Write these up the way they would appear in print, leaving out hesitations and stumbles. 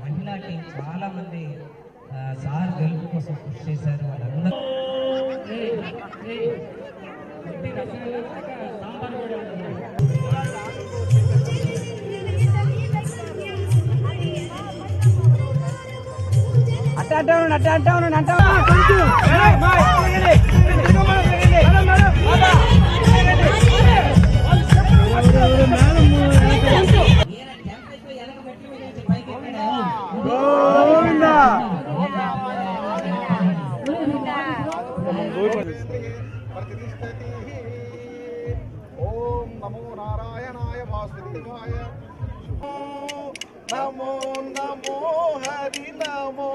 మహిళా టీం చాలా మంది సార్ గెలుపు కోసం కృషి చేశారు. వాళ్ళందరూ ఓం నమో నారాయణాయ వాసుదేవాయ నమో నమో హరి నమో.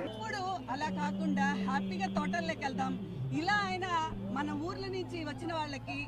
ఇప్పుడు అలా కాకుండా హ్యాపీగా తోటల్లోకి వెళ్దాం. ఇలా అయినా మన ఊర్ల నుంచి వచ్చిన వాళ్ళకి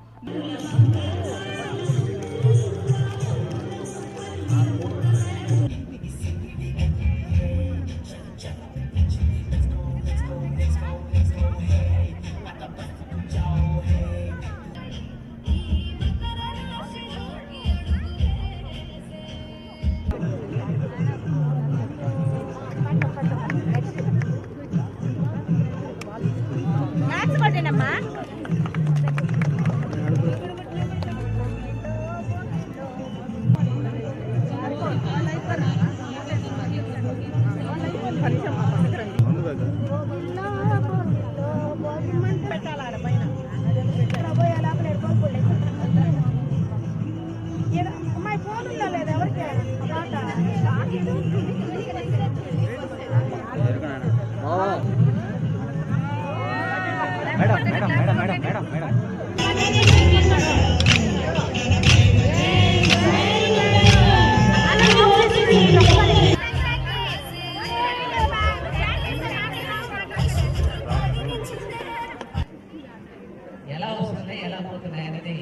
ఎలా వస్తున్నాయి ఎలా పోతున్నాయి అనేది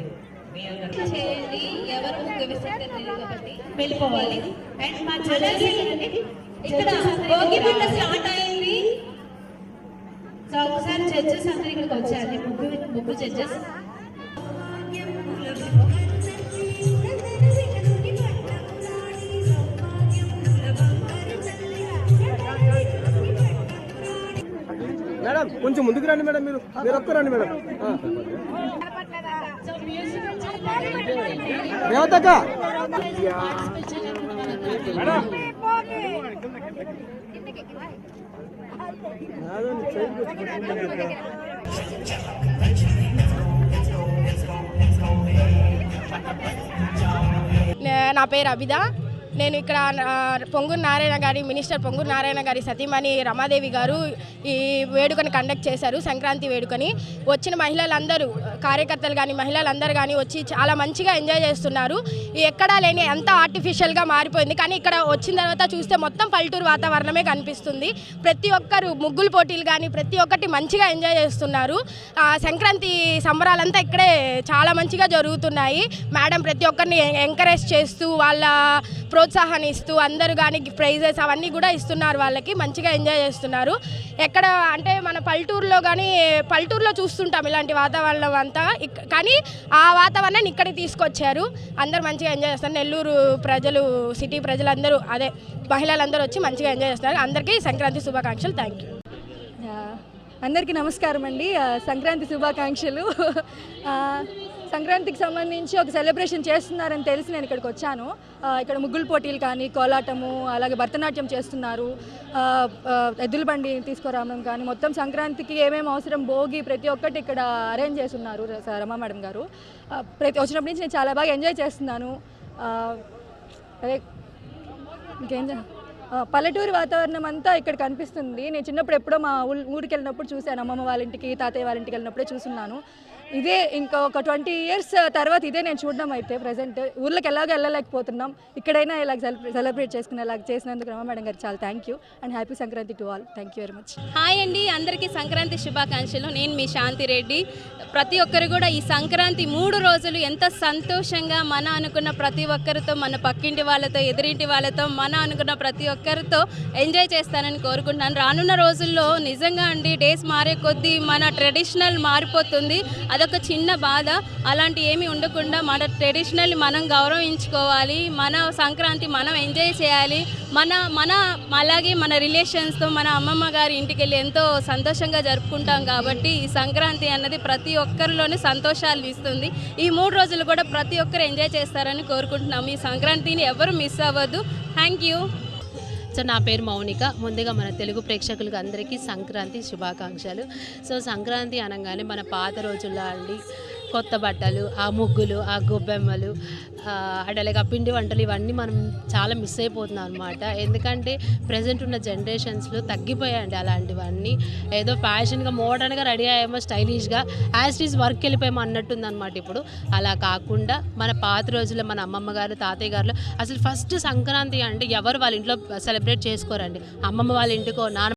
మీ చేయండి. ఎవరు వెళ్ళిపోవాలి. అండ్ మా జడ్జెస్ ఇక్కడ భోగిమంట స్టార్ట్ అయింది. సో ఒకసారి జడ్జెస్ అందరూ ఇక్కడికి వచ్చారు. ముగ్గురు జడ్జెస్. మేడం కొంచెం ముందుకు రండి మేడం. మీరు ఒక్క రండి మేడం. రేవతక్క నా పేరు అబిద. నేను ఇక్కడ పొంగూరు నారాయణ గారి మినిస్టర్ పొంగూరు నారాయణ గారి సతీమణి రమాదేవి గారు ఈ వేడుకను కండక్ట్ చేశారు, సంక్రాంతి వేడుకని. వచ్చిన మహిళలందరూ, కార్యకర్తలు కానీ మహిళలందరూ కానీ వచ్చి చాలా మంచిగా ఎంజాయ్ చేస్తున్నారు. ఎక్కడా లేని ఎంత ఆర్టిఫిషియల్గా మారిపోయింది, కానీ ఇక్కడ వచ్చిన తర్వాత చూస్తే మొత్తం పల్లెటూరు వాతావరణమే కనిపిస్తుంది. ప్రతి ఒక్కరు ముగ్గులు పోటీలు కానీ ప్రతి ఒక్కటి మంచిగా ఎంజాయ్ చేస్తున్నారు. సంక్రాంతి సంబరాలంతా ఇక్కడే చాలా మంచిగా జరుగుతున్నాయి. మేడం ప్రతి ఒక్కరిని ఎంకరేజ్ చేస్తూ వాళ్ళ ప్రోత్సాహాన్ని ఇస్తూ అందరూ కానీ ప్రైజెస్ అవన్నీ కూడా ఇస్తున్నారు. వాళ్ళకి మంచిగా ఎంజాయ్ చేస్తున్నారు. ఎక్కడ అంటే మన పల్లెటూరులో చూస్తుంటాం ఇలాంటి వాతావరణం అంతా, కానీ ఆ వాతావరణాన్ని ఇక్కడికి తీసుకొచ్చారు. అందరూ మంచిగా ఎంజాయ్ చేస్తారు. నెల్లూరు ప్రజలు, సిటీ ప్రజలందరూ, అదే మహిళలందరూ వచ్చి మంచిగా ఎంజాయ్ చేస్తున్నారు. అందరికీ సంక్రాంతి శుభాకాంక్షలు. Thank you. అందరికీ నమస్కారం అండి. సంక్రాంతి శుభాకాంక్షలు. సంక్రాంతికి సంబంధించి ఒక సెలబ్రేషన్ చేస్తున్నారని తెలిసి నేను ఇక్కడికి వచ్చాను. ఇక్కడ ముగ్గులు పోటీలు కానీ, కోలాటము, అలాగే భరతనాట్యం చేస్తున్నారు, ఎద్దుల బండి తీసుకురావడం కానీ, మొత్తం సంక్రాంతికి ఏమేమి అవసరం భోగి ప్రతి ఒక్కటి ఇక్కడ అరేంజ్ చేస్తున్నారు రమా మేడం గారు. ప్రతి వచ్చినప్పటి నుంచి నేను చాలా బాగా ఎంజాయ్ చేస్తున్నాను. అదే ఇంకేం పల్లెటూరు వాతావరణం అంతా ఇక్కడ కనిపిస్తుంది. నేను చిన్నప్పుడు ఎప్పుడో మా ఊరికి వెళ్ళినప్పుడు చూశాను, అమ్మమ్మ వాళ్ళ ఇంటికి, తాతయ్య వాళ్ళ ఇంటికి వెళ్ళినప్పుడే చూస్తున్నాను. ఇదే ఇంకా ఒక 20 years తర్వాత ఇదే నేను చూడడం. అయితే ప్రజెంట్ ఊర్లోకి ఎలాగో వెళ్ళలేకపోతున్నాం, ఇక్కడైనా ఇలా సెలబ్రేట్ చేసుకునేలాగా చేసినందుకు రమా మేడం గారు చాలా thank you and happy Sankranti to all. Thank you very much. Hi అండి, అందరికీ సంక్రాంతి శుభాకాంక్షలు. నేను మీ శాంతిరెడ్డి. ప్రతి ఒక్కరు కూడా ఈ సంక్రాంతి 3 రోజులు ఎంత సంతోషంగా మన అనుకున్న ప్రతి ఒక్కరితో, మన పక్కింటి వాళ్ళతో, ఎదురింటి వాళ్ళతో, మన అనుకున్న ప్రతి ఒక్కరితో ఎంజాయ్ చేస్తానని కోరుకుంటున్నాను. రానున్న రోజుల్లో నిజంగా అండి డేస్ మారే కొద్దీ మన ట్రెడిషనల్ మారిపోతుంది. అదొక చిన్న బాధ. అలాంటి ఏమీ ఉండకుండా మన ట్రెడిషనల్ని మనం గౌరవించుకోవాలి. మన సంక్రాంతి మనం ఎంజాయ్ చేయాలి. అలాగే మన రిలేషన్స్తో మన అమ్మమ్మ గారి ఇంటికి వెళ్ళి ఎంతో సంతోషంగా జరుపుకుంటాం. కాబట్టి ఈ సంక్రాంతి అన్నది ప్రతి ఒక్కరిలోనే సంతోషాలు ఇస్తుంది. ఈ 3 రోజులు కూడా ప్రతి ఒక్కరు ఎంజాయ్ చేస్తారని కోరుకుంటున్నాము. ఈ సంక్రాంతిని ఎవరు మిస్ అవ్వద్దు. Thank you. సో నా పేరు మౌనిక. ముందుగా మన తెలుగు ప్రేక్షకులకు అందరికీ సంక్రాంతి శుభాకాంక్షలు. సో సంక్రాంతి అనగానే మన పాత రోజుల్లో అండి కొత్త బట్టలు, ఆ ముగ్గులు, ఆ గొబ్బెమ్మలు, అట్లాగే ఆ పిండి వంటలు ఇవన్నీ మనం చాలా మిస్ అయిపోతున్నాం అనమాట. ఎందుకంటే ప్రజెంట్ ఉన్న జనరేషన్స్లో తగ్గిపోయాయండి అలాంటివన్నీ. ఏదో ఫ్యాషన్గా మోడర్న్గా రెడీ అయ్యామో, స్టైలిష్గా యాజ్ ఈజ్ వర్క్ వెళ్ళిపోయామో అన్నట్టుంది అనమాట ఇప్పుడు. అలా కాకుండా మన పాత రోజుల్లో మన అమ్మమ్మ గారు, తాతయ్య గారు అసలు ఫస్ట్ సంక్రాంతి అంటే ఎవరు వాళ్ళ ఇంట్లో సెలబ్రేట్ చేసుకోరండి. అమ్మమ్మ వాళ్ళ ఇంటికో, నాన్న